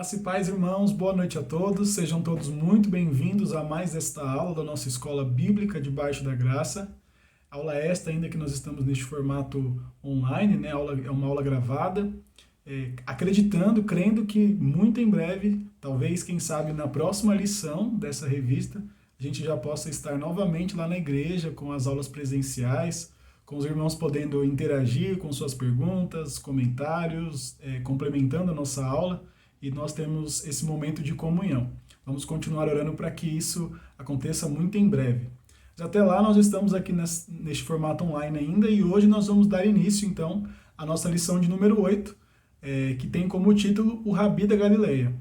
Graça e paz, irmãos, boa noite a todos, sejam todos muito bem-vindos a mais esta aula da nossa Escola Bíblica Debaixo da Graça. Aula esta, ainda que nós estamos neste formato online, né? É uma aula gravada, acreditando, crendo que muito em breve, talvez, quem sabe, na próxima lição dessa revista, a gente já possa estar novamente lá na igreja com as aulas presenciais, com os irmãos podendo interagir com suas perguntas, comentários, complementando a nossa aula. E nós temos esse momento de comunhão. Vamos continuar orando para que isso aconteça muito em breve. Mas até lá nós estamos aqui neste formato online ainda e hoje nós vamos dar início então à nossa lição de número 8, que tem como título o Rabi da Galileia.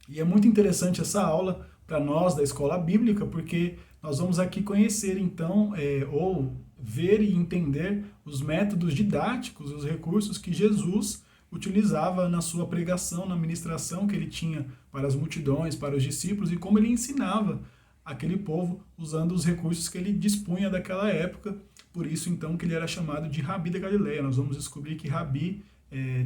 E é muito interessante essa aula para nós da Escola Bíblica, porque nós vamos aqui conhecer então, ou ver e entender os métodos didáticos, os recursos que Jesus utilizava na sua pregação, na ministração que ele tinha para as multidões, para os discípulos, e como ele ensinava aquele povo usando os recursos que ele dispunha daquela época. Por isso, então, que ele era chamado de Rabi da Galileia. Nós vamos descobrir que Rabi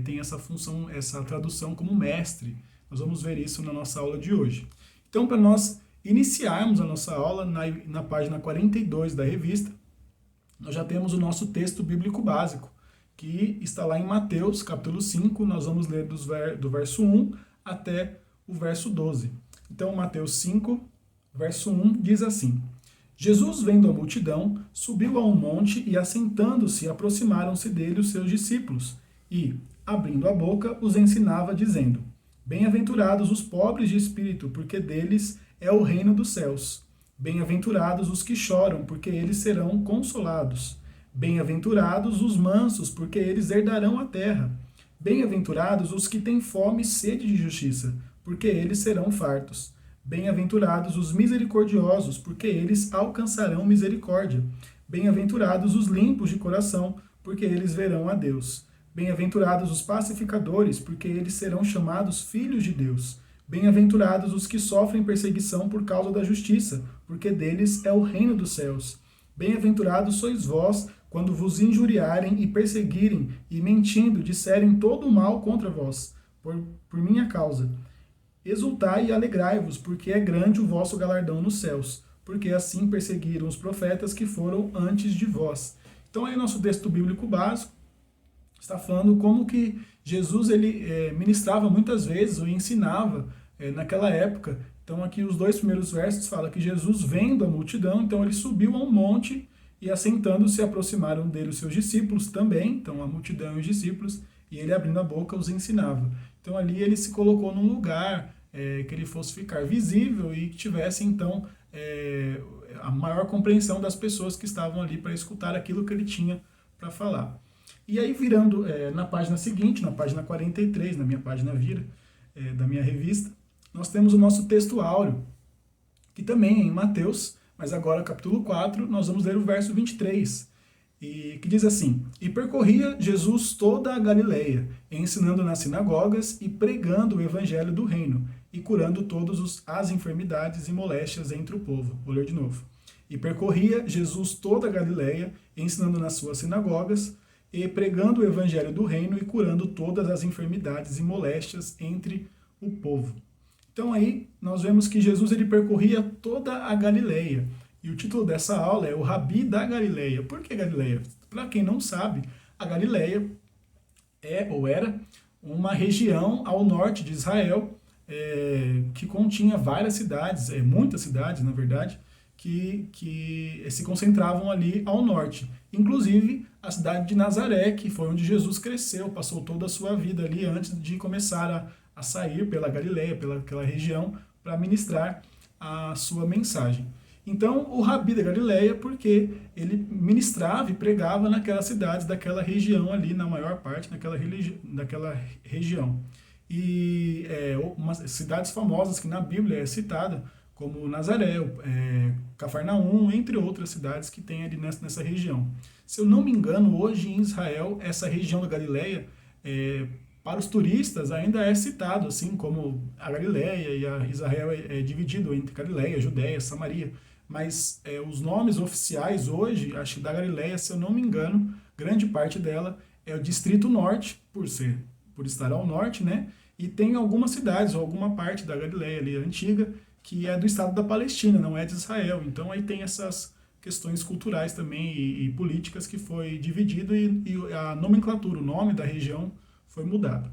tem essa função, essa tradução como mestre. Nós vamos ver isso na nossa aula de hoje. Então, para nós iniciarmos a nossa aula, na página 42 da revista, nós já temos o nosso texto bíblico básico, que está lá em Mateus, capítulo 5, nós vamos ler do verso 1 até o verso 12. Então, Mateus 5, verso 1, diz assim: Jesus, vendo a multidão, subiu a um monte e, assentando-se, aproximaram-se dele os seus discípulos, e, abrindo a boca, os ensinava, dizendo: Bem-aventurados os pobres de espírito, porque deles é o reino dos céus. Bem-aventurados os que choram, porque eles serão consolados. Bem-aventurados os mansos, porque eles herdarão a terra. Bem-aventurados os que têm fome e sede de justiça, porque eles serão fartos. Bem-aventurados os misericordiosos, porque eles alcançarão misericórdia. Bem-aventurados os limpos de coração, porque eles verão a Deus. Bem-aventurados os pacificadores, porque eles serão chamados filhos de Deus. Bem-aventurados os que sofrem perseguição por causa da justiça, porque deles é o reino dos céus. Bem-aventurados sois vós, quando vos injuriarem e perseguirem, e mentindo, disserem todo o mal contra vós, por minha causa. Exultai e alegrai-vos, porque é grande o vosso galardão nos céus, porque assim perseguiram os profetas que foram antes de vós. Então aí nosso texto bíblico básico está falando como que Jesus ele ministrava muitas vezes, ou ensinava naquela época. Então aqui os dois primeiros versos falam que Jesus, vendo a multidão, então ele subiu a um monte e, assentando-se, aproximaram dele os seus discípulos também, então a multidão e os discípulos, e ele, abrindo a boca, os ensinava. Então ali ele se colocou num lugar que ele fosse ficar visível e que tivesse então a maior compreensão das pessoas que estavam ali para escutar aquilo que ele tinha para falar. E aí virando na página seguinte, na página 43, na minha página Vira, da minha revista, nós temos o nosso texto áureo, que também é em Mateus, mas agora capítulo 4, nós vamos ler o verso 23, e que diz assim: E percorria Jesus toda a Galileia, ensinando nas sinagogas e pregando o evangelho do reino, e curando todas as enfermidades e moléstias entre o povo. Vou ler de novo. E percorria Jesus toda a Galileia, ensinando nas suas sinagogas, e pregando o evangelho do reino, e curando todas as enfermidades e moléstias entre o povo. Então aí nós vemos que Jesus ele percorria toda a Galileia. E o título dessa aula é o Rabi da Galileia. Por que Galileia? Para quem não sabe, a Galileia era uma região ao norte de Israel, que continha várias cidades, muitas cidades na verdade, que se concentravam ali ao norte. Inclusive a cidade de Nazaré, que foi onde Jesus cresceu, passou toda a sua vida ali antes de começar a sair pela Galileia, pelaquela região, para ministrar a sua mensagem. Então, o Rabi da Galileia, porque ele ministrava e pregava naquelas cidades daquela região ali, na maior parte daquela região. E cidades famosas que na Bíblia é citada, como Nazaré, Cafarnaum, entre outras cidades que tem ali nessa região. Se eu não me engano, hoje em Israel, essa região da Galileia, para os turistas, ainda é citado, assim como a Galileia, e a Israel é dividido entre Galileia, Judéia, Samaria. Mas os nomes oficiais hoje, acho que da Galileia, se eu não me engano, grande parte dela é o Distrito Norte, por estar ao norte, né? E tem algumas cidades, ou alguma parte da Galileia ali, antiga, que é do estado da Palestina, não é de Israel. Então aí tem essas questões culturais também e políticas que foi dividido e a nomenclatura, o nome da região foi mudado.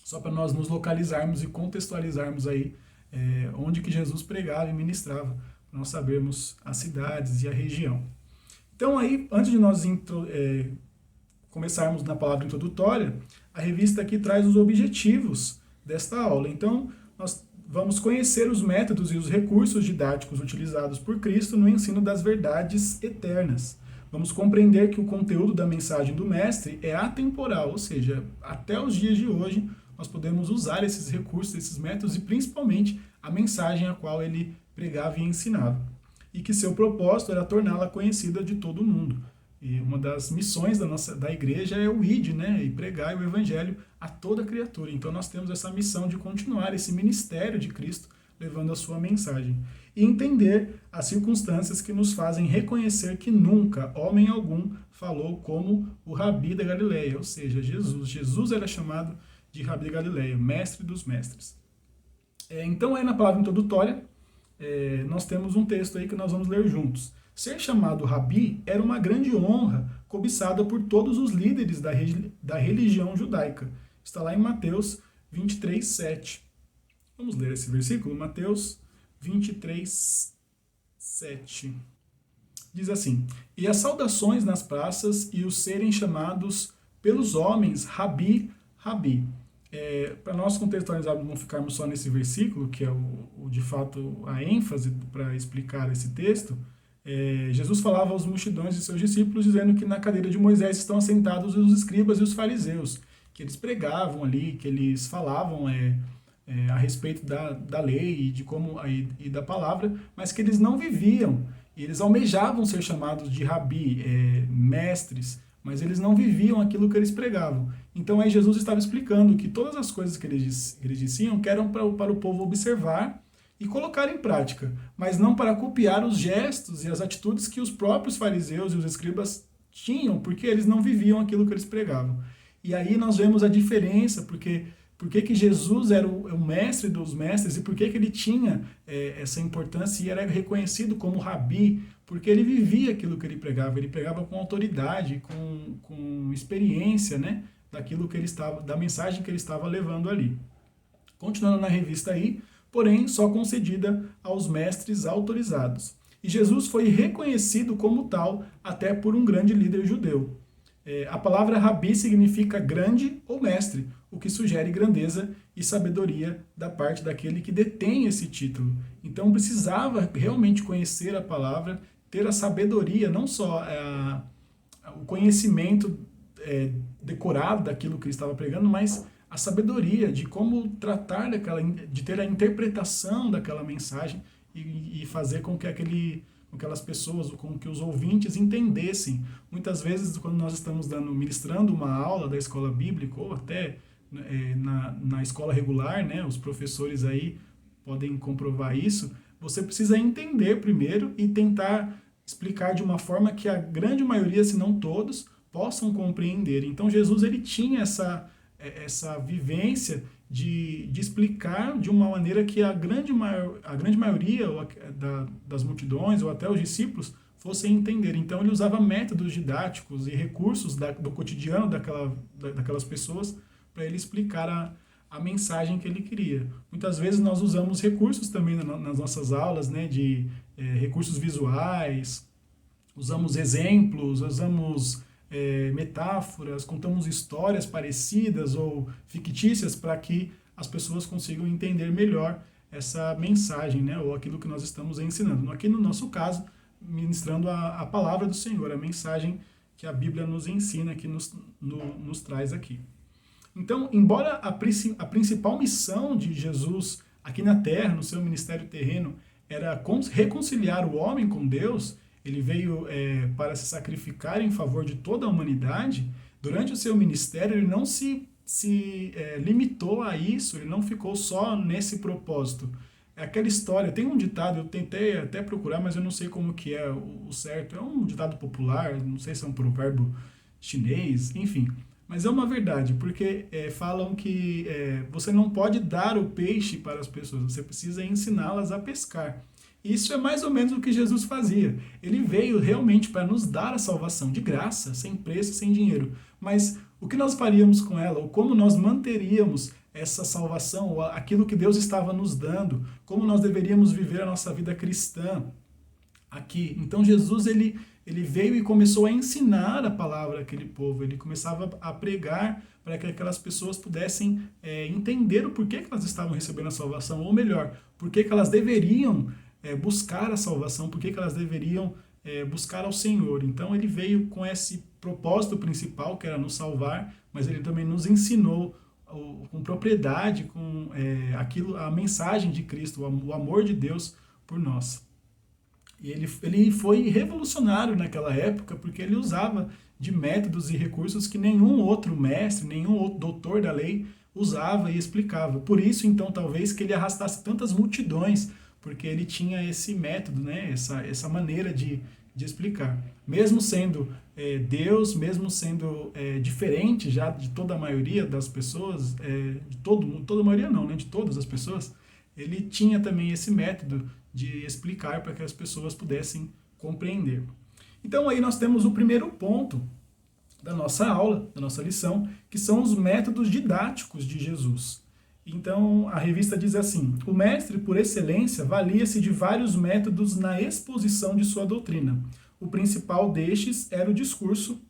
Só para nós nos localizarmos e contextualizarmos aí onde que Jesus pregava e ministrava, para nós sabermos as cidades e a região. Então aí, antes de nós começarmos na palavra introdutória, a revista aqui traz os objetivos desta aula. Então, nós vamos conhecer os métodos e os recursos didáticos utilizados por Cristo no ensino das verdades eternas. Vamos compreender que o conteúdo da mensagem do Mestre é atemporal, ou seja, até os dias de hoje nós podemos usar esses recursos, esses métodos e principalmente a mensagem a qual ele pregava e ensinava. E que seu propósito era torná-la conhecida de todo mundo. E uma das missões da igreja é o id, né? E pregar o evangelho a toda criatura. Então nós temos essa missão de continuar esse ministério de Cristo levando a sua mensagem. E entender as circunstâncias que nos fazem reconhecer que nunca homem algum falou como o Rabi da Galileia, ou seja, Jesus. Jesus era chamado de Rabi da Galileia, mestre dos mestres. Então aí na palavra introdutória, nós temos um texto aí que nós vamos ler juntos. Ser chamado Rabi era uma grande honra cobiçada por todos os líderes da religião judaica. Está lá em Mateus 23, 7. Vamos ler esse versículo? Mateus 23, 7. Diz assim: E as saudações nas praças e os serem chamados pelos homens Rabi, Rabi. Para nós contextualizarmos, não ficarmos só nesse versículo, que é de fato a ênfase para explicar esse texto, Jesus falava aos multidões de seus discípulos, dizendo que na cadeira de Moisés estão assentados os escribas e os fariseus, que eles pregavam ali, que eles falavam a respeito da lei e de como e da palavra, mas que eles não viviam. Eles almejavam ser chamados de rabi, mestres, mas eles não viviam aquilo que eles pregavam. Então aí Jesus estava explicando que todas as coisas que eles diziam que eram para o povo observar e colocar em prática, mas não para copiar os gestos e as atitudes que os próprios fariseus e os escribas tinham, porque eles não viviam aquilo que eles pregavam. E aí nós vemos a diferença, por que Jesus era o mestre dos mestres e por que ele tinha essa importância e era reconhecido como rabi, porque ele vivia aquilo que ele pregava com autoridade, com experiência, né, daquilo que da mensagem que ele estava levando ali. Continuando na revista aí, porém só concedida aos mestres autorizados. E Jesus foi reconhecido como tal até por um grande líder judeu. A palavra rabi significa grande ou mestre, o que sugere grandeza e sabedoria da parte daquele que detém esse título. Então precisava realmente conhecer a palavra, ter a sabedoria, não só o conhecimento decorado daquilo que ele estava pregando, mas a sabedoria de como tratar de ter a interpretação daquela mensagem e fazer com que aquelas pessoas, com que os ouvintes entendessem. Muitas vezes, quando nós estamos ministrando uma aula da escola bíblica, ou até na escola regular, né, os professores aí podem comprovar isso, você precisa entender primeiro e tentar explicar de uma forma que a grande maioria, se não todos, possam compreender. Então Jesus ele tinha essa vivência de explicar de uma maneira que a grande maioria das multidões ou até os discípulos fossem entender. Então ele usava métodos didáticos e recursos do cotidiano daquelas pessoas para ele explicar a mensagem que ele queria. Muitas vezes nós usamos recursos também nas nossas aulas, né, de recursos visuais, usamos exemplos, usamos metáforas, contamos histórias parecidas ou fictícias para que as pessoas consigam entender melhor essa mensagem, né, ou aquilo que nós estamos ensinando. Aqui no nosso caso, ministrando a palavra do Senhor, a mensagem que a Bíblia nos ensina, que nos traz aqui. Então, embora a principal missão de Jesus aqui na terra, no seu ministério terreno, era reconciliar o homem com Deus, ele veio para se sacrificar em favor de toda a humanidade. Durante o seu ministério, ele não se limitou a isso, ele não ficou só nesse propósito. É aquela história, tem um ditado, eu tentei até procurar, mas eu não sei como que é o certo. É um ditado popular, não sei se é um provérbio chinês, enfim. mas é uma verdade, porque falam que você não pode dar o peixe para as pessoas, você precisa ensiná-las a pescar. Isso é mais ou menos o que Jesus fazia. Ele veio realmente para nos dar a salvação de graça, sem preço, sem dinheiro. Mas o que nós faríamos com ela, ou como nós manteríamos essa salvação, ou aquilo que Deus estava nos dando, como nós deveríamos viver a nossa vida cristã aqui. Então Jesus ele veio e começou a ensinar a palavra àquele povo, ele começava a pregar para que aquelas pessoas pudessem entender o porquê que elas estavam recebendo a salvação, ou melhor, porquê que elas deveriam buscar a salvação, porquê que elas deveriam buscar ao Senhor. Então ele veio com esse propósito principal, que era nos salvar, mas ele também nos ensinou com propriedade, com a mensagem de Cristo, o amor de Deus por nós. E ele foi revolucionário naquela época, porque ele usava de métodos e recursos que nenhum outro mestre, nenhum outro doutor da lei usava e explicava. Por isso, então, talvez que ele arrastasse tantas multidões, porque ele tinha esse método, né? essa maneira de explicar. Mesmo sendo Deus, mesmo sendo diferente já de toda a maioria das pessoas, toda a maioria não, né? De todas as pessoas, ele tinha também esse método de explicar para que as pessoas pudessem compreender. Então aí nós temos o primeiro ponto da nossa aula, da nossa lição, que são os métodos didáticos de Jesus. Então a revista diz assim: o mestre por excelência valia-se de vários métodos na exposição de sua doutrina. O principal destes era o discurso,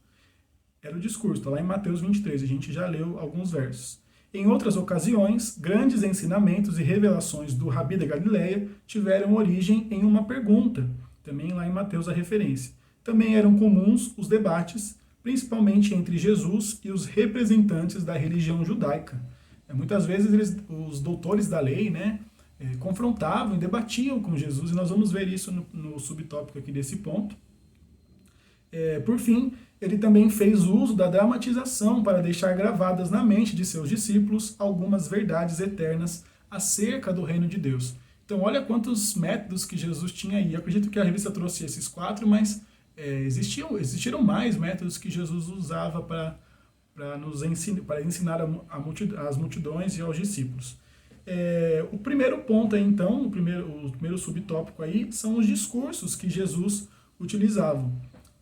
está lá em Mateus 23, a gente já leu alguns versos. Em outras ocasiões, grandes ensinamentos e revelações do Rabi da Galileia tiveram origem em uma pergunta, também lá em Mateus a referência. Também eram comuns os debates, principalmente entre Jesus e os representantes da religião judaica. Muitas vezes os doutores da lei, né, confrontavam e debatiam com Jesus, e nós vamos ver isso no subtópico aqui desse ponto. Por fim, ele também fez uso da dramatização para deixar gravadas na mente de seus discípulos algumas verdades eternas acerca do reino de Deus. Então, olha quantos métodos que Jesus tinha aí. Eu acredito que a revista trouxe esses 4, mas existiram mais métodos que Jesus usava para ensinar as multidões e aos discípulos. O primeiro ponto aí, então, o primeiro subtópico aí, são os discursos que Jesus utilizava.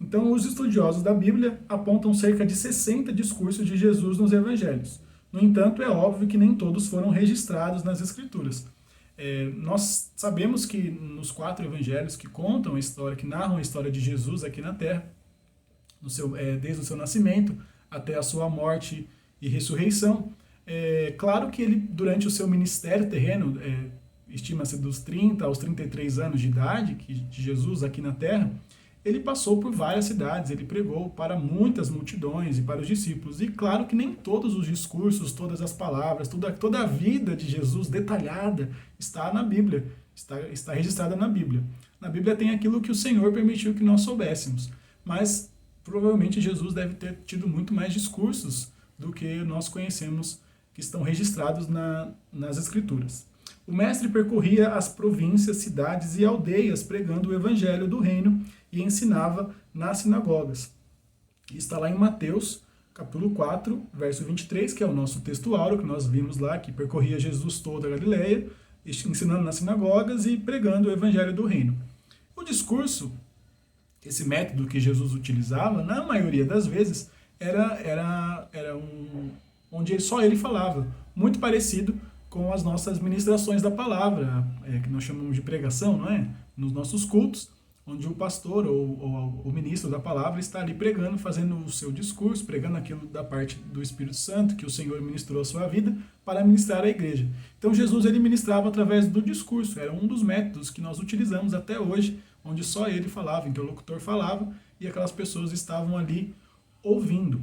Então, os estudiosos da Bíblia apontam cerca de 60 discursos de Jesus nos evangelhos. No entanto, é óbvio que nem todos foram registrados nas Escrituras. Nós sabemos que nos 4 evangelhos que contam a história, que narram a história de Jesus aqui na Terra, desde o seu nascimento até a sua morte e ressurreição, claro que ele, durante o seu ministério terreno, estima-se dos 30 aos 33 anos de idade de Jesus aqui na Terra, ele passou por várias cidades, ele pregou para muitas multidões e para os discípulos. E claro que nem todos os discursos, todas as palavras, toda a vida de Jesus detalhada está na Bíblia, está registrada na Bíblia. Na Bíblia tem aquilo que o Senhor permitiu que nós soubéssemos, mas provavelmente Jesus deve ter tido muito mais discursos do que nós conhecemos que estão registrados nas Escrituras. O mestre percorria as províncias, cidades e aldeias pregando o evangelho do reino e ensinava nas sinagogas. Está lá em Mateus, capítulo 4, verso 23, que é o nosso texto áureo, que nós vimos lá, que percorria Jesus toda a Galileia, ensinando nas sinagogas e pregando o evangelho do reino. O discurso, esse método que Jesus utilizava, na maioria das vezes, era onde só ele falava, muito parecido com as nossas ministrações da palavra, que nós chamamos de pregação, não é? Nos nossos cultos, onde o pastor ou o ministro da palavra está ali pregando, fazendo o seu discurso, pregando aquilo da parte do Espírito Santo, que o Senhor ministrou a sua vida, para ministrar à igreja. Então Jesus ele ministrava através do discurso, era um dos métodos que nós utilizamos até hoje, onde só ele falava, o interlocutor falava, e aquelas pessoas estavam ali ouvindo,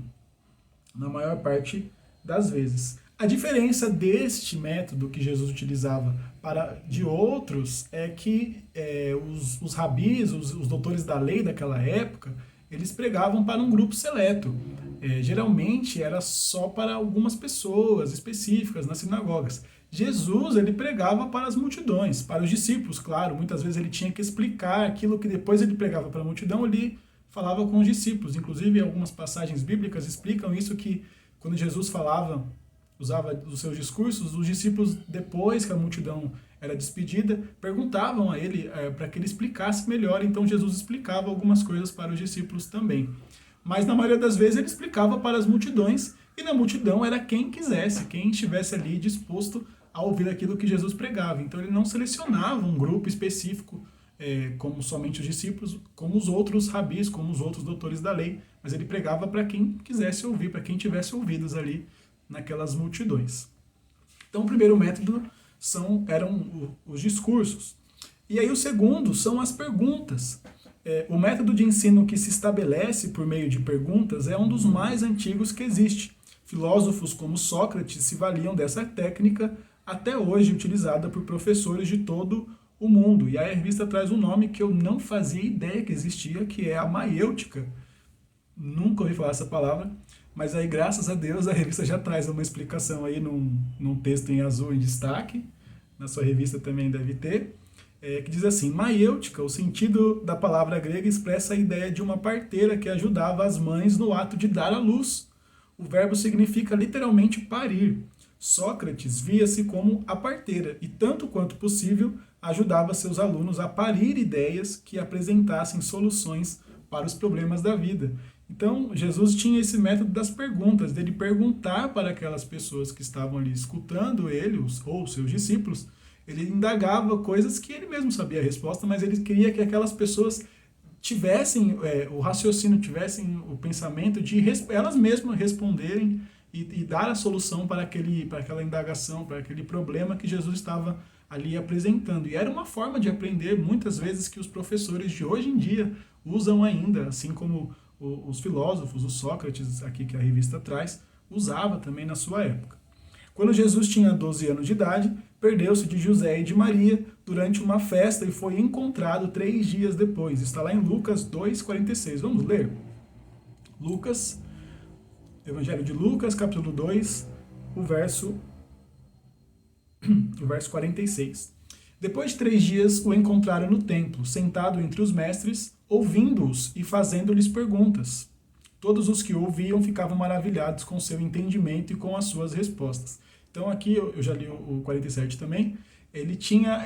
na maior parte das vezes. A diferença deste método que Jesus utilizava de outros é que os rabis, os doutores da lei daquela época, eles pregavam para um grupo seleto. Geralmente era só para algumas pessoas específicas nas sinagogas. Jesus ele pregava para as multidões, para os discípulos, claro. Muitas vezes ele tinha que explicar aquilo que depois ele pregava para a multidão, ele falava com os discípulos. Inclusive, algumas passagens bíblicas explicam isso, que quando Jesus falava, usava os seus discursos, os discípulos, depois que a multidão era despedida, perguntavam a ele para que ele explicasse melhor. Então Jesus explicava algumas coisas para os discípulos também. Mas na maioria das vezes ele explicava para as multidões, e na multidão era quem quisesse, quem estivesse ali disposto a ouvir aquilo que Jesus pregava. Então ele não selecionava um grupo específico, como somente os discípulos, como os outros rabis, como os outros doutores da lei, mas ele pregava para quem quisesse ouvir, para quem tivesse ouvidos ali naquelas multidões. Então o primeiro método eram os discursos. E aí o segundo são as perguntas. O método de ensino que se estabelece por meio de perguntas é um dos mais antigos que existe. Filósofos como Sócrates se valiam dessa técnica, até hoje utilizada por professores de todo o mundo. E a revista traz um nome que eu não fazia ideia que existia, que é a maiêutica. Nunca ouvi falar essa palavra, mas aí, graças a Deus, a revista já traz uma explicação aí num texto em azul em destaque, na sua revista também deve ter, que diz assim: maiêutica, o sentido da palavra grega expressa a ideia de uma parteira que ajudava as mães no ato de dar à luz. O verbo significa literalmente parir. Sócrates via-se como a parteira e, tanto quanto possível, ajudava seus alunos a parir ideias que apresentassem soluções para os problemas da vida. Então, Jesus tinha esse método das perguntas, dele perguntar para aquelas pessoas que estavam ali escutando ele, ou seus discípulos. Ele indagava coisas que ele mesmo sabia a resposta, mas ele queria que aquelas pessoas tivessem o raciocínio, tivessem o pensamento de elas mesmas responderem e dar a solução para aquela indagação, para aquele problema que Jesus estava ali apresentando. E era uma forma de aprender, muitas vezes, que os professores de hoje em dia usam ainda, assim como os filósofos, o Sócrates, aqui que a revista traz, usava também na sua época. Quando Jesus tinha 12 anos de idade, perdeu-se de José e de Maria durante uma festa e foi encontrado 3 dias depois. Está lá em Lucas 2,46. Vamos ler? Evangelho de Lucas, capítulo 2, o verso 46. Depois de 3 dias, o encontraram no templo, sentado entre os mestres, ouvindo-os e fazendo-lhes perguntas. Todos os que o ouviam ficavam maravilhados com seu entendimento e com as suas respostas. Então aqui, eu já li o 47 também, ele tinha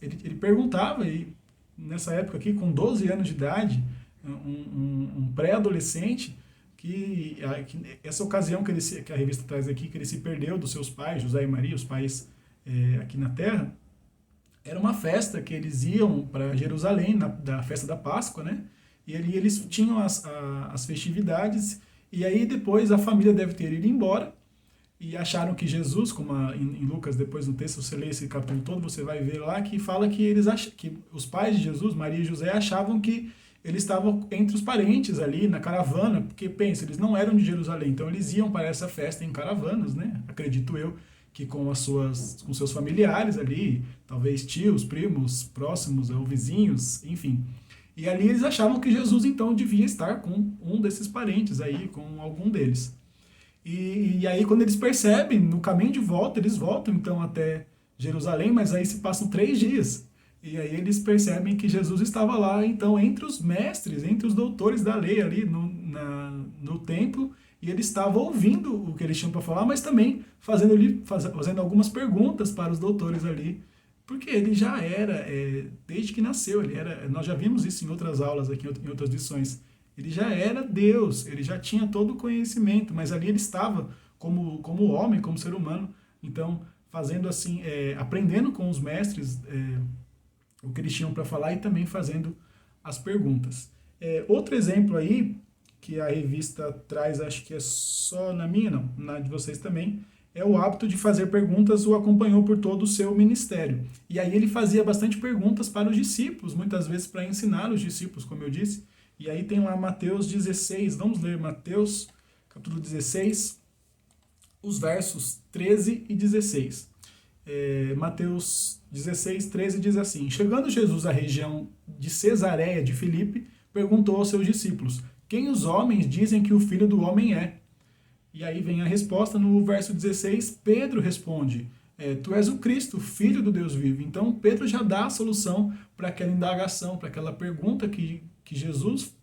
ele perguntava, e nessa época aqui, com 12 anos de idade, um pré-adolescente, que essa ocasião que a revista traz aqui, que ele se perdeu dos seus pais, José e Maria, os pais aqui na Terra, era uma festa que eles iam para Jerusalém, da festa da Páscoa, né? E ali eles tinham as festividades, e aí depois a família deve ter ido embora, e acharam que Jesus, como em Lucas, depois no texto, você lê esse capítulo todo, você vai ver lá que fala que que os pais de Jesus, Maria e José, achavam que eles estavam entre os parentes ali na caravana, porque pensa, eles não eram de Jerusalém, então eles iam para essa festa em caravanas, né? Acredito eu, que com seus familiares ali, talvez tios, primos, próximos ou vizinhos, enfim. E ali eles achavam que Jesus então devia estar com um desses parentes aí, com algum deles. E aí quando eles percebem, no caminho de volta, eles voltam então até Jerusalém, mas aí se passam 3 dias. E aí eles percebem que Jesus estava lá, então, entre os mestres, entre os doutores da lei ali no templo, e ele estava ouvindo o que eles tinham para falar, mas também fazendo algumas perguntas para os doutores ali, porque ele já era, desde que nasceu, nós já vimos isso em outras aulas aqui, em outras lições, ele já era Deus, ele já tinha todo o conhecimento, mas ali ele estava como homem, como ser humano, então fazendo assim, aprendendo com os mestres o que eles tinham para falar e também fazendo as perguntas. Outro exemplo aí, que a revista traz, acho que é só na minha, não, na de vocês também, é o hábito de fazer perguntas, o acompanhou por todo o seu ministério. E aí ele fazia bastante perguntas para os discípulos, muitas vezes para ensinar os discípulos, como eu disse. E aí tem lá Mateus 16, vamos ler Mateus, capítulo 16, os versos 13 e 16. Mateus 16, 13 diz assim: Chegando Jesus à região de Cesareia de Filipe, perguntou aos seus discípulos: Quem os homens dizem que o Filho do Homem é? E aí vem a resposta no verso 16, Pedro responde: Tu és o Cristo, Filho do Deus vivo. Então Pedro já dá a solução para aquela indagação, para aquela pergunta que Jesus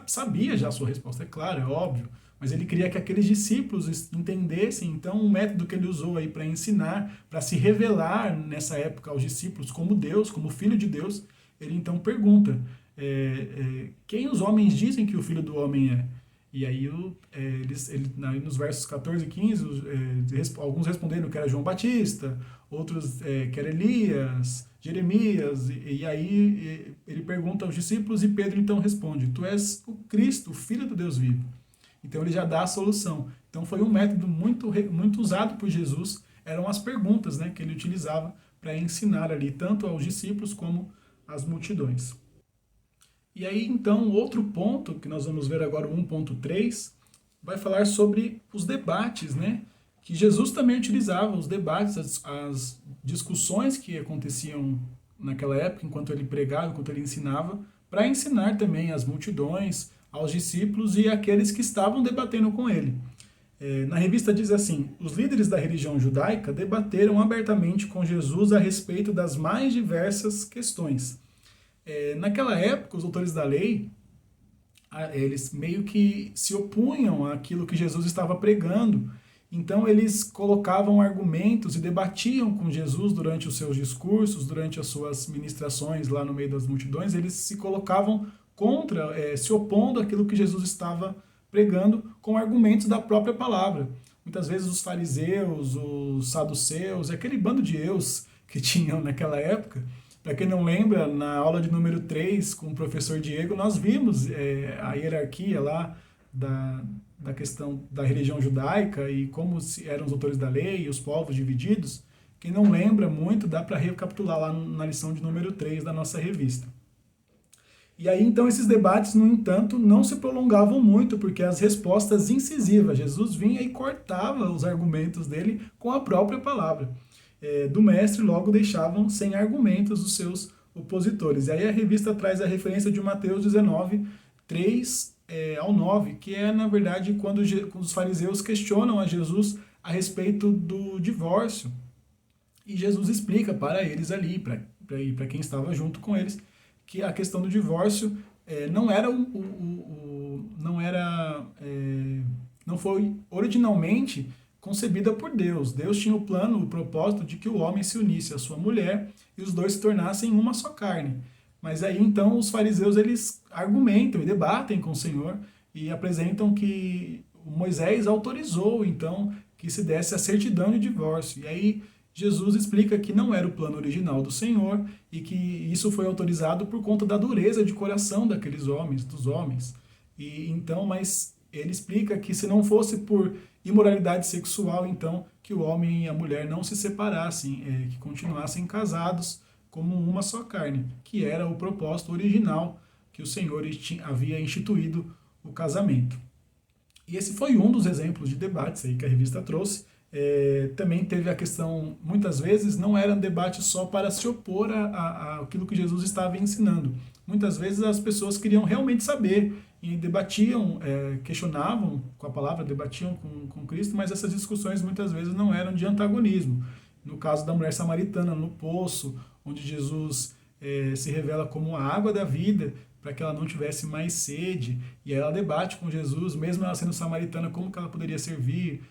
sabia já a sua resposta, é claro, é óbvio, mas ele queria que aqueles discípulos entendessem. Então, o método que ele usou aí para ensinar, para se revelar nessa época aos discípulos como Deus, como Filho de Deus, ele então pergunta, quem os homens dizem que o Filho do Homem é? E aí, nos versos 14 e 15, alguns responderam que era João Batista, outros que era Elias, Jeremias, e aí ele pergunta aos discípulos e Pedro então responde, tu és o Cristo, o Filho do Deus vivo. Então ele já dá a solução. Então foi um método muito usado por Jesus, eram as perguntas, né, que ele utilizava para ensinar ali, tanto aos discípulos como às multidões. E aí, então, outro ponto, que nós vamos ver agora, o 1.3, vai falar sobre os debates, né? Que Jesus também utilizava, os debates, as discussões que aconteciam naquela época, enquanto ele pregava, enquanto ele ensinava, para ensinar também às multidões, aos discípulos e àqueles que estavam debatendo com ele. Na revista diz assim, os líderes da religião judaica debateram abertamente com Jesus a respeito das mais diversas questões. Naquela época, os doutores da lei, eles meio que se opunham àquilo que Jesus estava pregando. Então, eles colocavam argumentos e debatiam com Jesus durante os seus discursos, durante as suas ministrações lá no meio das multidões. Eles se colocavam contra, se opondo àquilo que Jesus estava pregando com argumentos da própria palavra. Muitas vezes os fariseus, os saduceus, aquele bando de eus que tinham naquela época. Para quem não lembra, na aula de número 3, com o professor Diego, nós vimos a hierarquia lá da questão da religião judaica e como eram os autores da lei e os povos divididos. Quem não lembra muito, dá para recapitular lá na lição de número 3 da nossa revista. E aí, então, esses debates, no entanto, não se prolongavam muito, porque as respostas incisivas, Jesus vinha e cortava os argumentos dele com a própria palavra do mestre, logo deixavam sem argumentos os seus opositores. E aí a revista traz a referência de Mateus 19, 3 ao 9, que é, na verdade, quando os fariseus questionam a Jesus a respeito do divórcio. E Jesus explica para eles ali, para quem estava junto com eles, que a questão do divórcio não foi originalmente concebida por Deus. Deus tinha o plano, o propósito de que o homem se unisse à sua mulher e os dois se tornassem uma só carne. Mas aí então os fariseus eles argumentam e debatem com o Senhor e apresentam que Moisés autorizou então que se desse a certidão de divórcio. E aí Jesus explica que não era o plano original do Senhor e que isso foi autorizado por conta da dureza de coração daqueles homens, dos homens. E então, mas ele explica que se não fosse por imoralidade sexual, então, que o homem e a mulher não se separassem, que continuassem casados como uma só carne, que era o propósito original que o Senhor havia instituído o casamento. E esse foi um dos exemplos de debates aí que a revista trouxe. Também teve a questão, muitas vezes, não era um debate só para se opor àquilo que Jesus estava ensinando. Muitas vezes as pessoas queriam realmente saber e debatiam, questionavam com a palavra, debatiam com Cristo, mas essas discussões muitas vezes não eram de antagonismo. No caso da mulher samaritana no poço, onde Jesus se revela como a água da vida, para que ela não tivesse mais sede, e aí ela debate com Jesus, mesmo ela sendo samaritana, como que ela poderia servir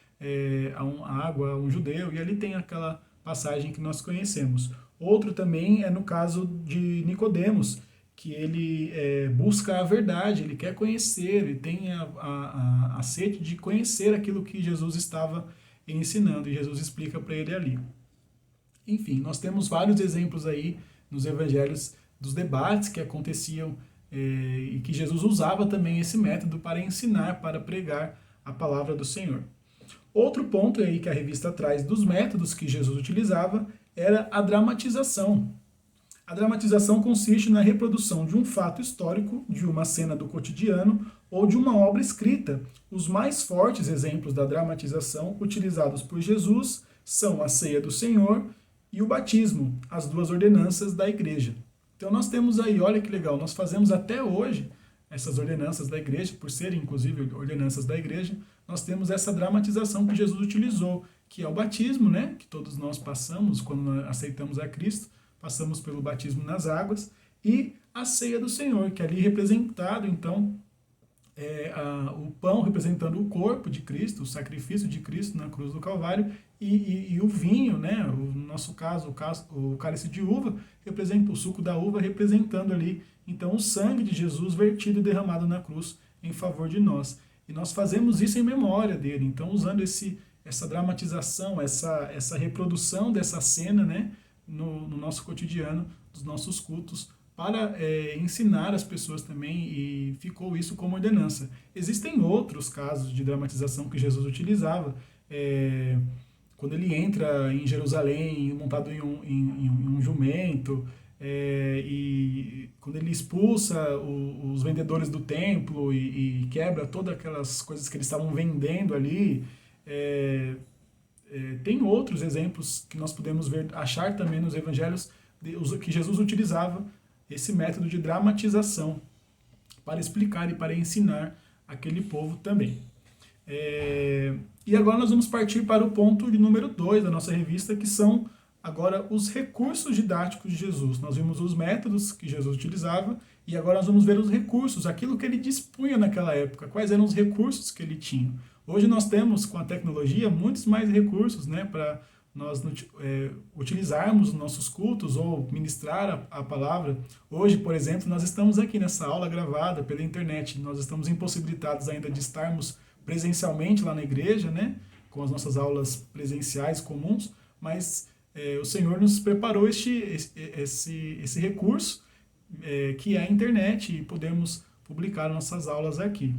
a água a um judeu, e ali tem aquela passagem que nós conhecemos. Outro também é no caso de Nicodemos, que ele busca a verdade, ele quer conhecer, ele tem a sede de conhecer aquilo que Jesus estava ensinando, e Jesus explica para ele ali. Enfim, nós temos vários exemplos aí nos evangelhos dos debates que aconteciam e que Jesus usava também esse método para ensinar, para pregar a palavra do Senhor. Outro ponto aí que a revista traz dos métodos que Jesus utilizava era a dramatização. A dramatização consiste na reprodução de um fato histórico, de uma cena do cotidiano ou de uma obra escrita. Os mais fortes exemplos da dramatização utilizados por Jesus são a ceia do Senhor e o batismo, as duas ordenanças da igreja. Então nós temos aí, olha que legal, nós fazemos até hoje essas ordenanças da igreja, por serem inclusive ordenanças da igreja, nós temos essa dramatização que Jesus utilizou, que é o batismo, né, que todos nós passamos quando aceitamos a Cristo, passamos pelo batismo nas águas, e a ceia do Senhor, que é ali representado, então, o pão representando o corpo de Cristo, o sacrifício de Cristo na cruz do Calvário, e o vinho, né, no nosso caso, o cálice de uva, representa o suco da uva, representando ali, então, o sangue de Jesus vertido e derramado na cruz em favor de nós. E nós fazemos isso em memória dele, então, usando essa dramatização, essa reprodução dessa cena, né, no nosso cotidiano, dos nossos cultos, para ensinar as pessoas também, e ficou isso como ordenança. Existem outros casos de dramatização que Jesus utilizava, quando ele entra em Jerusalém montado em um jumento, e quando ele expulsa os vendedores do templo e quebra todas aquelas coisas que eles estavam vendendo ali. Tem outros exemplos que nós podemos achar também nos evangelhos, que Jesus utilizava esse método de dramatização para explicar e para ensinar aquele povo também. E agora nós vamos partir para o ponto de número 2 da nossa revista, que são agora os recursos didáticos de Jesus. Nós vimos os métodos que Jesus utilizava, e agora nós vamos ver os recursos, aquilo que ele dispunha naquela época, quais eram os recursos que ele tinha. Hoje nós temos, com a tecnologia, muitos mais recursos, né, para nós utilizarmos os nossos cultos ou ministrar a palavra. Hoje, por exemplo, nós estamos aqui nessa aula gravada pela internet, nós estamos impossibilitados ainda de estarmos presencialmente lá na igreja, né, com as nossas aulas presenciais comuns, mas o Senhor nos preparou esse recurso, que é a internet, e podemos publicar nossas aulas aqui.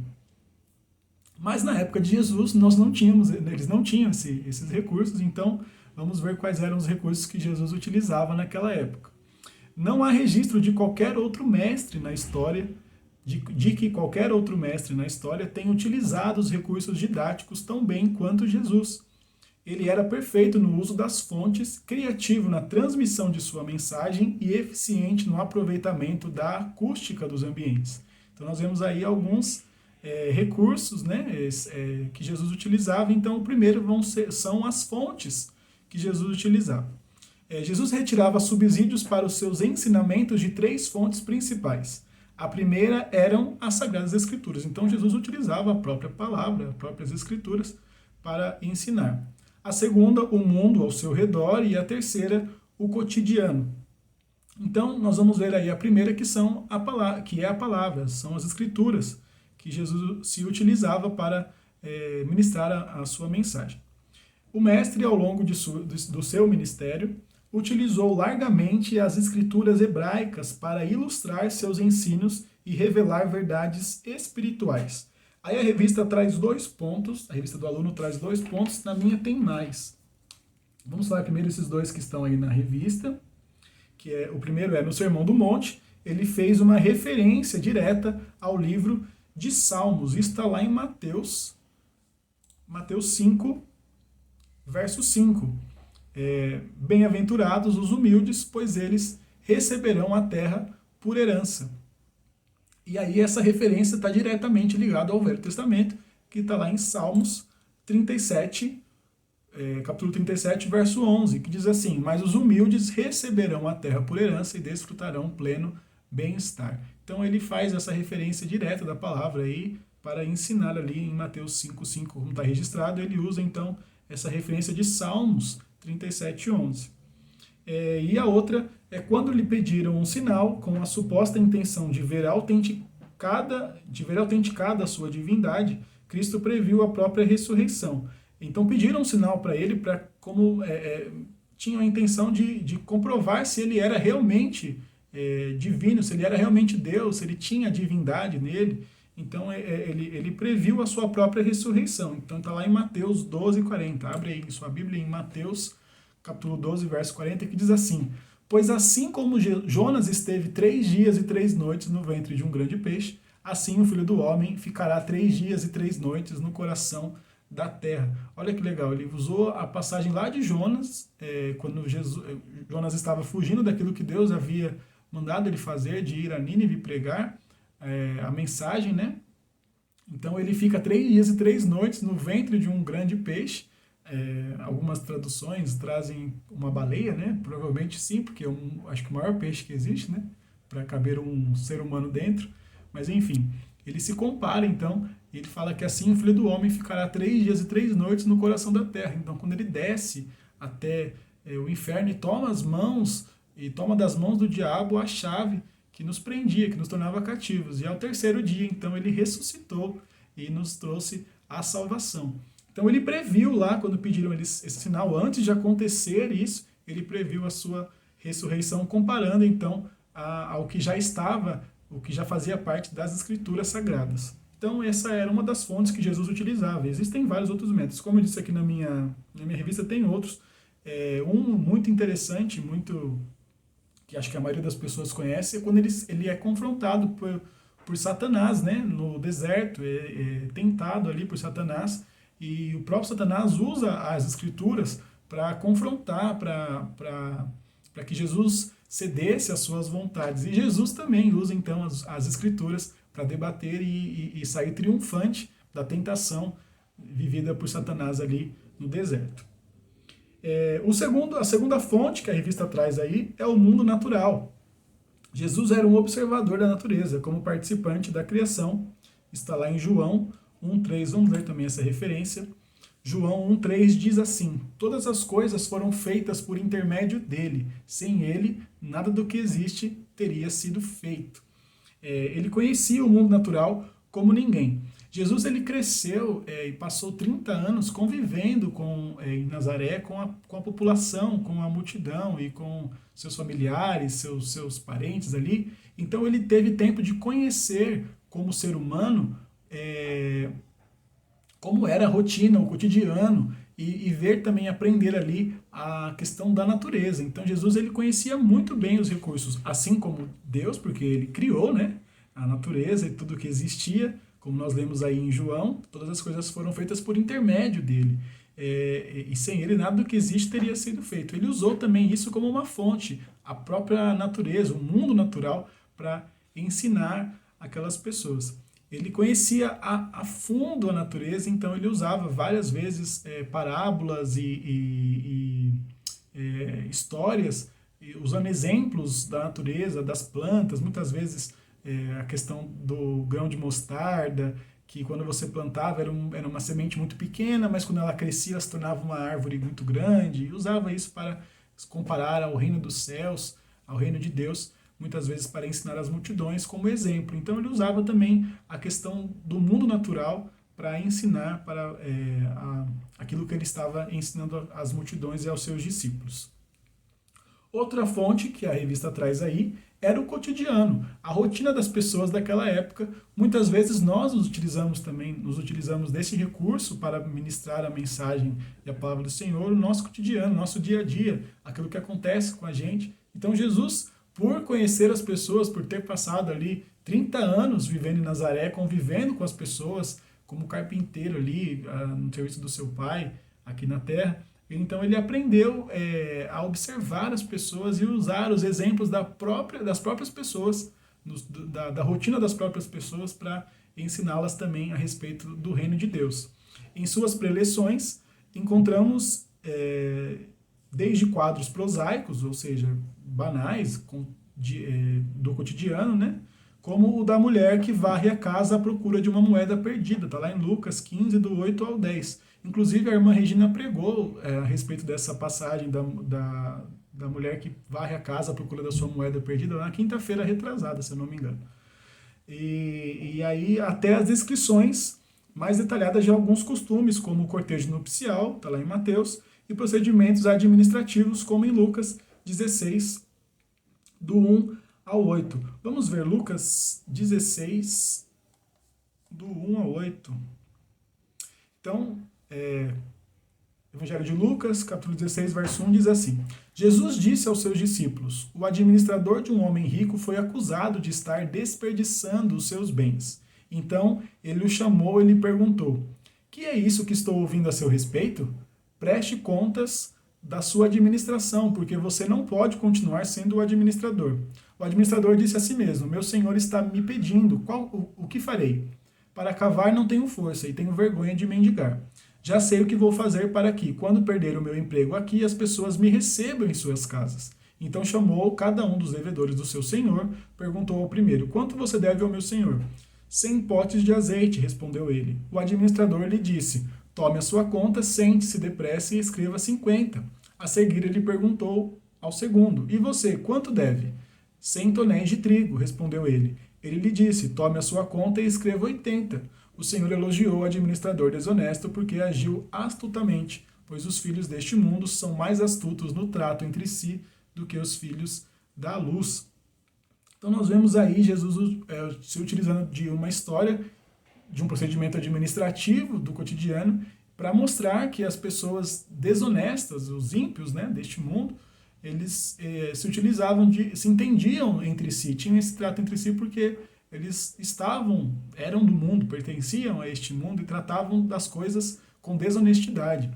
Mas na época de Jesus eles não tinham esses recursos, então vamos ver quais eram os recursos que Jesus utilizava naquela época. Não há registro de qualquer outro mestre na história, de que qualquer outro mestre na história tenha utilizado os recursos didáticos tão bem quanto Jesus. Ele era perfeito no uso das fontes, criativo na transmissão de sua mensagem e eficiente no aproveitamento da acústica dos ambientes. Então nós vemos aí alguns recursos, né, que Jesus utilizava. Então o primeiro são as fontes que Jesus utilizava. Jesus retirava subsídios para os seus ensinamentos de 3 fontes principais. A primeira eram as Sagradas Escrituras. Então Jesus utilizava a própria palavra, as próprias Escrituras, para ensinar. A segunda, o mundo ao seu redor, e a terceira, o cotidiano. Então, nós vamos ver aí a primeira, que é a palavra, são as Escrituras, que Jesus se utilizava para ministrar a sua mensagem. O mestre, ao longo do seu ministério, utilizou largamente as Escrituras hebraicas para ilustrar seus ensinos e revelar verdades espirituais. Aí a revista traz 2 pontos, a revista do aluno traz 2 pontos, na minha tem mais. Vamos falar primeiro esses 2 que estão aí na revista, o primeiro no Sermão do Monte. Ele fez uma referência direta ao livro de Salmos, isso está lá em Mateus 5, verso 5. Bem-aventurados os humildes, pois eles receberão a terra por herança. E aí essa referência está diretamente ligada ao Velho Testamento, que está lá em Salmos 37, capítulo 37, verso 11, que diz assim: mas os humildes receberão a terra por herança e desfrutarão pleno bem-estar. Então ele faz essa referência direta da palavra aí para ensinar ali em Mateus 5:5, como está registrado. Ele usa então essa referência de Salmos 37, 11. E a outra é quando lhe pediram um sinal com a suposta intenção de ver autenticada a sua divindade, Cristo previu a própria ressurreição. Então pediram um sinal para ele, tinham a intenção de comprovar se ele era realmente divino, se ele era realmente Deus, se ele tinha divindade nele. Então ele previu a sua própria ressurreição. Então está lá em Mateus 12:40. Abre aí sua Bíblia em Mateus capítulo 12, verso 40, que diz assim: pois assim como Jonas esteve 3 dias e 3 noites no ventre de um grande peixe, assim o Filho do Homem ficará 3 dias e 3 noites no coração da terra. Olha que legal, ele usou a passagem lá de Jonas, quando Jonas estava fugindo daquilo que Deus havia mandado ele fazer, de ir a Nínive pregar a mensagem, né? Então ele fica 3 dias e 3 noites no ventre de um grande peixe. Algumas traduções trazem uma baleia, né? Provavelmente sim, porque acho que o maior peixe que existe, né? Para caber um ser humano dentro. Mas enfim, Ele se compara, então, ele fala que assim o Filho do Homem ficará 3 dias e 3 noites no coração da terra. Então, quando ele desce até o inferno e toma as mãos, e toma das mãos do diabo a chave que nos prendia, que nos tornava cativos. E ao terceiro dia, então, ele ressuscitou e nos trouxe a salvação. Então ele previu lá, quando pediram esse sinal, antes de acontecer isso, ele previu a sua ressurreição, comparando então ao que já estava, o que já fazia parte das escrituras sagradas. Então essa era uma das fontes que Jesus utilizava. Existem vários outros métodos. Como eu disse aqui na minha revista, tem outros. Um muito interessante, muito que acho que a maioria das pessoas conhece, é quando ele é confrontado por Satanás, né, no deserto, tentado ali por Satanás, e o próprio Satanás usa as escrituras para confrontar, para que Jesus cedesse às suas vontades. E Jesus também usa então as escrituras para debater e sair triunfante da tentação vivida por Satanás ali no deserto. A segunda fonte que a revista traz aí é o mundo natural. Jesus era um observador da natureza, como participante da criação. Está lá em João 1,3, vamos ler também essa referência. João 1,3 diz assim: todas as coisas foram feitas por intermédio dele. Sem ele, nada do que existe teria sido feito. Ele conhecia o mundo natural como ninguém. Jesus ele cresceu e passou 30 anos convivendo em Nazaré com a população, com a multidão e com seus familiares, seus parentes ali. Então ele teve tempo de conhecer como ser humano como era a rotina, o cotidiano, e ver também, aprender ali a questão da natureza. Então Jesus ele conhecia muito bem os recursos, assim como Deus, porque ele criou, né, a natureza e tudo que existia. Como nós lemos aí em João, todas as coisas foram feitas por intermédio dele. E sem ele, nada do que existe teria sido feito. Ele usou também isso como uma fonte, a própria natureza, o mundo natural, para ensinar aquelas pessoas. Ele conhecia a fundo a natureza, então ele usava várias vezes parábolas e histórias, usando exemplos da natureza, das plantas, muitas vezes a questão do grão de mostarda, que quando você plantava era uma semente muito pequena, mas quando ela crescia ela se tornava uma árvore muito grande, e usava isso para comparar ao reino dos céus, ao reino de Deus, muitas vezes para ensinar as multidões como exemplo. Então ele usava também a questão do mundo natural para ensinar para aquilo que ele estava ensinando às multidões e aos seus discípulos. Outra fonte que a revista traz aí era o cotidiano, a rotina das pessoas daquela época. Muitas vezes nós nos utilizamos desse recurso para ministrar a mensagem e a palavra do Senhor, o nosso cotidiano, nosso dia a dia, aquilo que acontece com a gente. Então Jesus, por conhecer as pessoas, por ter passado ali 30 anos vivendo em Nazaré, convivendo com as pessoas, como carpinteiro ali, no serviço do seu pai, aqui na terra, então ele aprendeu a observar as pessoas e usar os exemplos das próprias pessoas, da rotina das próprias pessoas, para ensiná-las também a respeito do reino de Deus. Em suas preleções, encontramos desde quadros prosaicos, ou seja, banais, do cotidiano, né? Como o da mulher que varre a casa à procura de uma moeda perdida. Está lá em Lucas 15, do 8 ao 10. Inclusive, a irmã Regina pregou a respeito dessa passagem da mulher que varre a casa à procura da sua moeda perdida, na quinta-feira retrasada, se eu não me engano. E aí, até as descrições mais detalhadas de alguns costumes, como o cortejo nupcial, está lá em Mateus, e procedimentos administrativos, como em Lucas 16, do 1 ao 8. Vamos ver Lucas 16, do 1 ao 8. Então, Evangelho de Lucas, capítulo 16, verso 1, diz assim: Jesus disse aos seus discípulos: o administrador de um homem rico foi acusado de estar desperdiçando os seus bens. Então, ele o chamou e lhe perguntou: que é isso que estou ouvindo a seu respeito? Preste contas da sua administração, porque você não pode continuar sendo o administrador. O administrador disse a si mesmo: meu senhor está me pedindo, o que farei? Para cavar não tenho força e tenho vergonha de mendigar. Já sei o que vou fazer para que, quando perder o meu emprego aqui, as pessoas me recebam em suas casas. Então chamou cada um dos devedores do seu senhor, perguntou ao primeiro: quanto você deve ao meu senhor? 100 potes de azeite, respondeu ele. O administrador lhe disse: tome a sua conta, sente-se depressa e escreva 50. A seguir ele perguntou ao segundo: e você, quanto deve? 100 tonéis de trigo, respondeu ele. Ele lhe disse: tome a sua conta e escreva 80. O Senhor elogiou o administrador desonesto porque agiu astutamente, pois os filhos deste mundo são mais astutos no trato entre si do que os filhos da luz. Então nós vemos aí Jesus se utilizando de uma história, de um procedimento administrativo do cotidiano, para mostrar que as pessoas desonestas, os ímpios, né, deste mundo, eles se entendiam entre si, tinham esse trato entre si porque eles eram do mundo, pertenciam a este mundo e tratavam das coisas com desonestidade,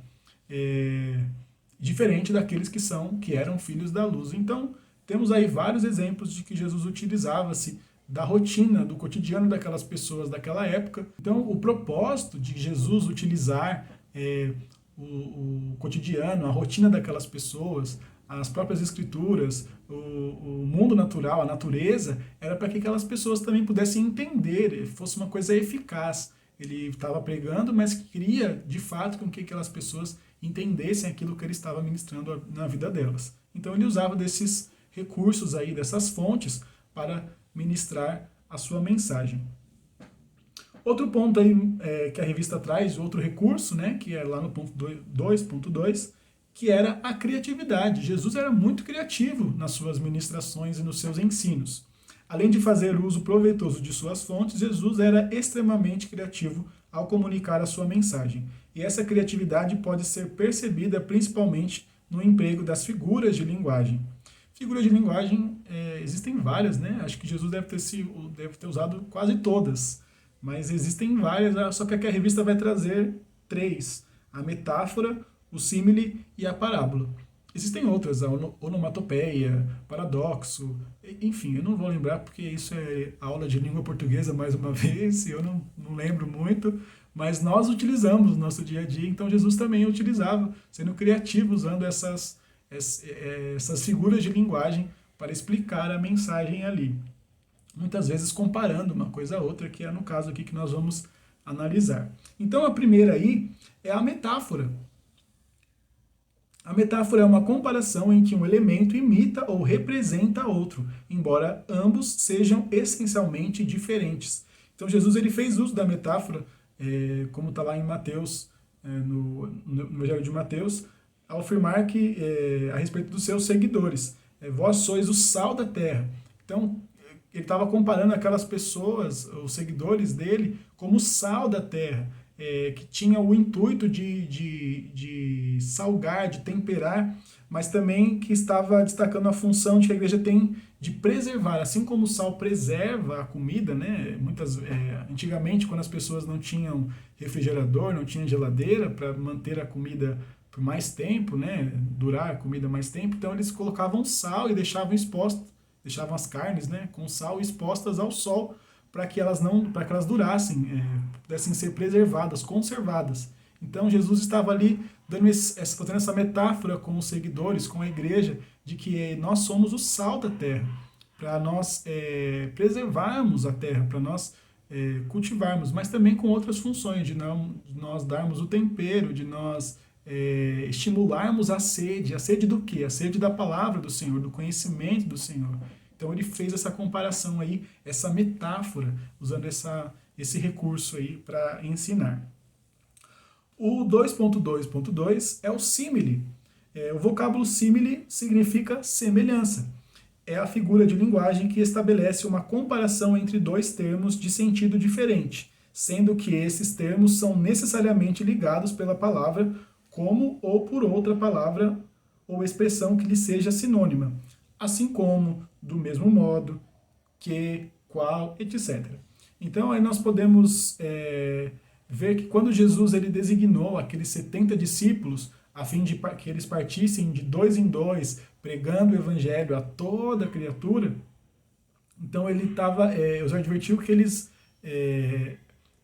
diferente daqueles que eram filhos da luz. Então, temos aí vários exemplos de que Jesus utilizava-se da rotina, do cotidiano daquelas pessoas daquela época. Então, o propósito de Jesus utilizar o cotidiano, a rotina daquelas pessoas, as próprias escrituras, o mundo natural, a natureza, era para que aquelas pessoas também pudessem entender, fosse uma coisa eficaz. Ele estava pregando, mas queria, de fato, com que aquelas pessoas entendessem aquilo que ele estava ministrando na vida delas. Então ele usava desses recursos aí, dessas fontes, para ministrar a sua mensagem. Outro ponto aí que a revista traz, outro recurso, né, que é lá no ponto 2.2, que era a criatividade. Jesus era muito criativo nas suas ministrações e nos seus ensinos. Além de fazer uso proveitoso de suas fontes, Jesus era extremamente criativo ao comunicar a sua mensagem. E essa criatividade pode ser percebida principalmente no emprego das figuras de linguagem. Figuras de linguagem existem várias, né? Acho que Jesus deve ter usado quase todas, mas existem várias, só que aqui a revista vai trazer 3: a metáfora, o símile e a parábola. Existem outras, a onomatopeia, paradoxo, enfim, eu não vou lembrar porque isso é aula de língua portuguesa mais uma vez, e eu não lembro muito, mas nós utilizamos no nosso dia a dia, então Jesus também utilizava, sendo criativo, usando essas figuras de linguagem para explicar a mensagem ali. Muitas vezes comparando uma coisa a outra, que é no caso aqui que nós vamos analisar. Então a primeira aí é a metáfora. A metáfora é uma comparação em que um elemento imita ou representa outro, embora ambos sejam essencialmente diferentes. Então Jesus ele fez uso da metáfora, como está lá em Mateus, no Evangelho de Mateus, ao afirmar que, a respeito dos seus seguidores, vós sois o sal da terra. Então, ele estava comparando aquelas pessoas, os seguidores dele, como o sal da terra, que tinha o intuito de salgar, de temperar, mas também que estava destacando a função que a igreja tem de preservar. Assim como o sal preserva a comida, né? Antigamente, quando as pessoas não tinham refrigerador, não tinham geladeira para manter a comida por mais tempo, né? Durar a comida mais tempo, então eles colocavam sal e deixavam as carnes, né, com sal expostas ao sol, para que elas durassem, pudessem ser preservadas, conservadas. Então Jesus estava ali fazendo essa metáfora com os seguidores, com a igreja, de que nós somos o sal da terra, para nós preservarmos a terra, para nós cultivarmos, mas também com outras funções, de nós darmos o tempero, de nós estimularmos a sede do quê? A sede da palavra do Senhor, do conhecimento do Senhor. Então ele fez essa comparação aí, essa metáfora, usando esse recurso aí para ensinar. O 2.2.2 é o símile. O vocábulo símile significa semelhança. É a figura de linguagem que estabelece uma comparação entre dois termos de sentido diferente, sendo que esses termos são necessariamente ligados pela palavra como ou por outra palavra ou expressão que lhe seja sinônima, assim como, do mesmo modo, que, qual, etc. Então, aí nós podemos ver que quando Jesus ele designou aqueles 70 discípulos, a fim de que eles partissem de 2 em 2, pregando o evangelho a toda criatura, então ele os advertiu que ele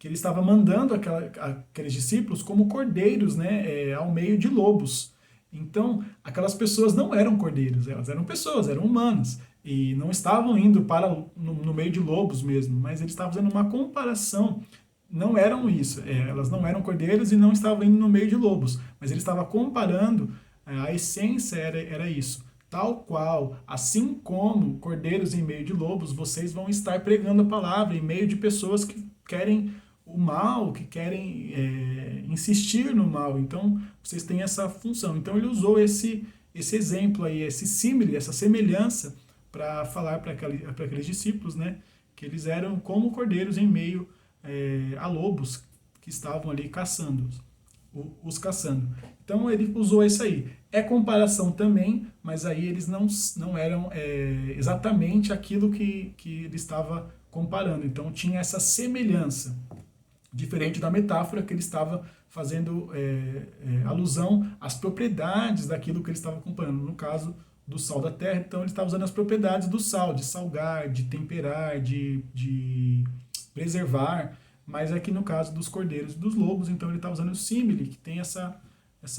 estava mandando aqueles discípulos como cordeiros, né, ao meio de lobos. Então, aquelas pessoas não eram cordeiros, elas eram pessoas, eram humanas. E não estavam indo para no meio de lobos mesmo, mas eles estavam fazendo uma comparação. Não eram isso, elas não eram cordeiros e não estavam indo no meio de lobos, mas ele estava comparando, a essência era isso. Tal qual, assim como cordeiros em meio de lobos, vocês vão estar pregando a palavra em meio de pessoas que querem o mal, que querem insistir no mal. Então, vocês têm essa função. Então, ele usou esse exemplo aí, esse símile, essa semelhança, para falar para aqueles discípulos, né, que eles eram como cordeiros em meio a lobos que estavam ali caçando, os caçando. Então ele usou isso aí. É comparação também, mas aí eles não eram exatamente aquilo que ele estava comparando. Então tinha essa semelhança, diferente da metáfora que ele estava fazendo alusão às propriedades daquilo que ele estava comparando. No caso do sal da terra, então ele estava usando as propriedades do sal, de salgar, de temperar, de preservar, mas aqui no caso dos cordeiros e dos lobos, então ele está usando o símile, que tem essa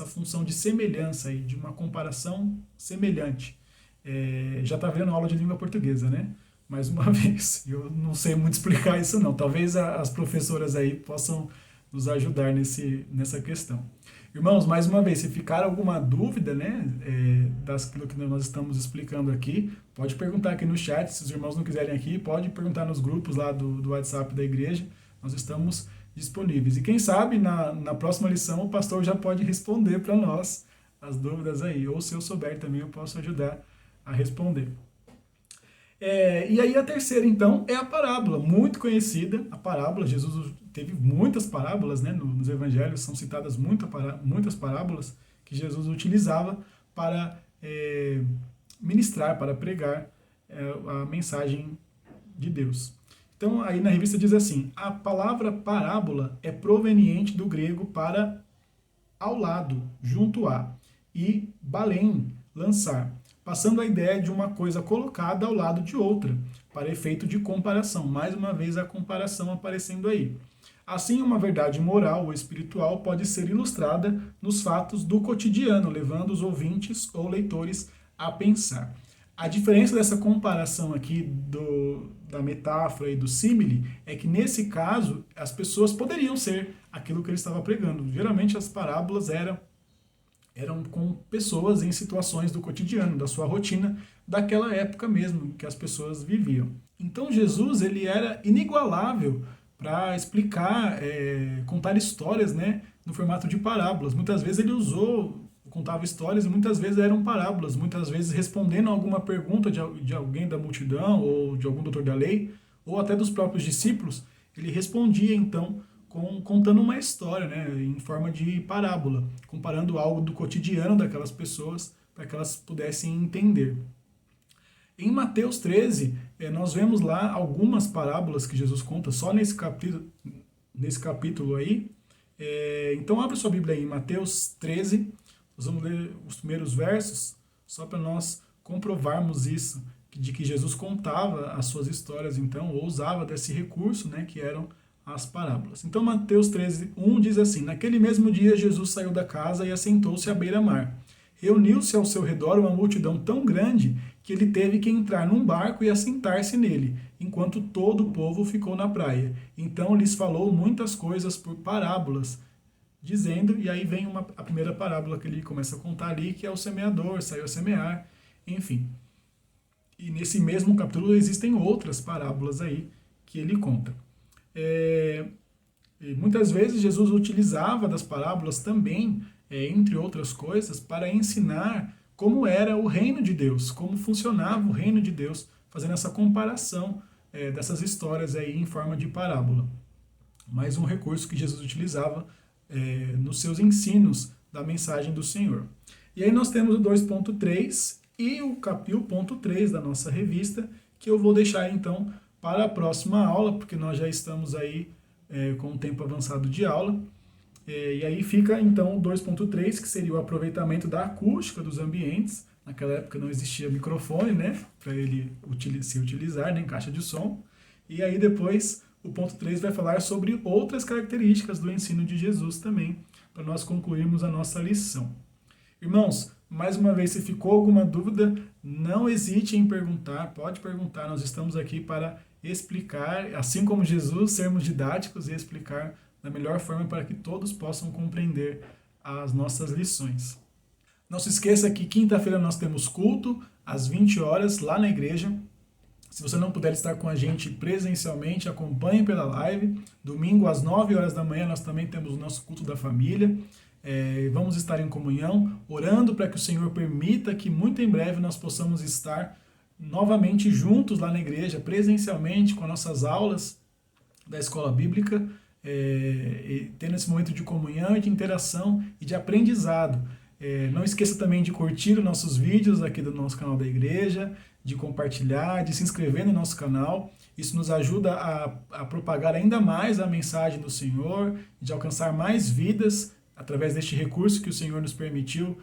função de semelhança, aí, de uma comparação semelhante. Já está vendo aula de língua portuguesa, né? Mais uma vez, eu não sei muito explicar isso não, talvez as professoras aí possam nos ajudar nessa questão. Irmãos, mais uma vez, se ficar alguma dúvida, né, daquilo que nós estamos explicando aqui, pode perguntar aqui no chat, se os irmãos não quiserem aqui, pode perguntar nos grupos lá do WhatsApp da igreja, nós estamos disponíveis. E quem sabe, na próxima lição, o pastor já pode responder para nós as dúvidas aí, ou se eu souber também, eu posso ajudar a responder. E aí a terceira, então, é a parábola, muito conhecida, a parábola. Jesus teve muitas parábolas, né, nos evangelhos, são citadas muitas parábolas que Jesus utilizava para ministrar, para pregar a mensagem de Deus. Então, aí na revista diz assim, a palavra parábola é proveniente do grego para ao lado, junto a, e balém, lançar, passando a ideia de uma coisa colocada ao lado de outra, para efeito de comparação. Mais uma vez a comparação aparecendo aí. Assim, uma verdade moral ou espiritual pode ser ilustrada nos fatos do cotidiano, levando os ouvintes ou leitores a pensar. A diferença dessa comparação aqui da metáfora e do símile é que, nesse caso, as pessoas poderiam ser aquilo que ele estava pregando. Geralmente as parábolas eram com pessoas em situações do cotidiano, da sua rotina, daquela época mesmo que as pessoas viviam. Então Jesus, ele era inigualável para explicar, contar histórias, né, no formato de parábolas. Muitas vezes ele contava histórias e muitas vezes eram parábolas, muitas vezes respondendo a alguma pergunta de alguém da multidão ou de algum doutor da lei, ou até dos próprios discípulos, ele respondia então contando uma história, né, em forma de parábola, comparando algo do cotidiano daquelas pessoas para que elas pudessem entender. Em Mateus 13, nós vemos lá algumas parábolas que Jesus conta só nesse capítulo aí. Então abre sua Bíblia aí em Mateus 13, nós vamos ler os primeiros versos, só para nós comprovarmos isso, de que Jesus contava as suas histórias, então, ou usava desse recurso, né, que eram as parábolas. Então Mateus 13, 1 diz assim, naquele mesmo dia Jesus saiu da casa e assentou-se à beira-mar. Reuniu-se ao seu redor uma multidão tão grande que ele teve que entrar num barco e assentar-se nele, enquanto todo o povo ficou na praia. Então lhes falou muitas coisas por parábolas, dizendo, e aí vem a primeira parábola que ele começa a contar ali, que é o semeador, saiu a semear, enfim. E nesse mesmo capítulo existem outras parábolas aí que ele conta. E muitas vezes Jesus utilizava das parábolas também, entre outras coisas, para ensinar como era o reino de Deus, como funcionava o reino de Deus, fazendo essa comparação dessas histórias aí em forma de parábola. Mais um recurso que Jesus utilizava nos seus ensinos da mensagem do Senhor. E aí nós temos o 2.3 e o ponto 3 da nossa revista, que eu vou deixar então para a próxima aula, porque nós já estamos aí com um tempo avançado de aula. E aí fica então o 2.3, que seria o aproveitamento da acústica dos ambientes. Naquela época não existia microfone, né, para ele se utilizar, nem caixa de som. E aí depois o ponto 3 vai falar sobre outras características do ensino de Jesus também, para nós concluirmos a nossa lição. Irmãos, mais uma vez, se ficou alguma dúvida, não hesite em perguntar, pode perguntar, nós estamos aqui para explicar, assim como Jesus, sermos didáticos e explicar da melhor forma para que todos possam compreender as nossas lições. Não se esqueça que quinta-feira nós temos culto às 20 horas lá na igreja. Se você não puder estar com a gente presencialmente, acompanhe pela live. Domingo às 9 horas da manhã nós também temos o nosso culto da família. Vamos estar em comunhão, orando para que o Senhor permita que muito em breve nós possamos estar novamente juntos lá na igreja, presencialmente, com nossas aulas da escola bíblica, tendo esse momento de comunhão e de interação e de aprendizado. Não esqueça também de curtir os nossos vídeos aqui do nosso canal da igreja, de compartilhar, de se inscrever no nosso canal. Isso nos ajuda a propagar ainda mais a mensagem do Senhor, de alcançar mais vidas através deste recurso que o Senhor nos permitiu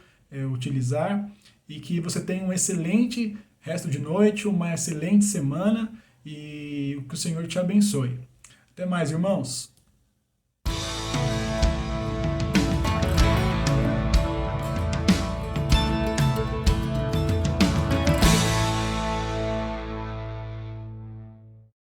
utilizar. E que você tenha um excelente resto de noite, uma excelente semana e que o Senhor te abençoe. Até mais, irmãos!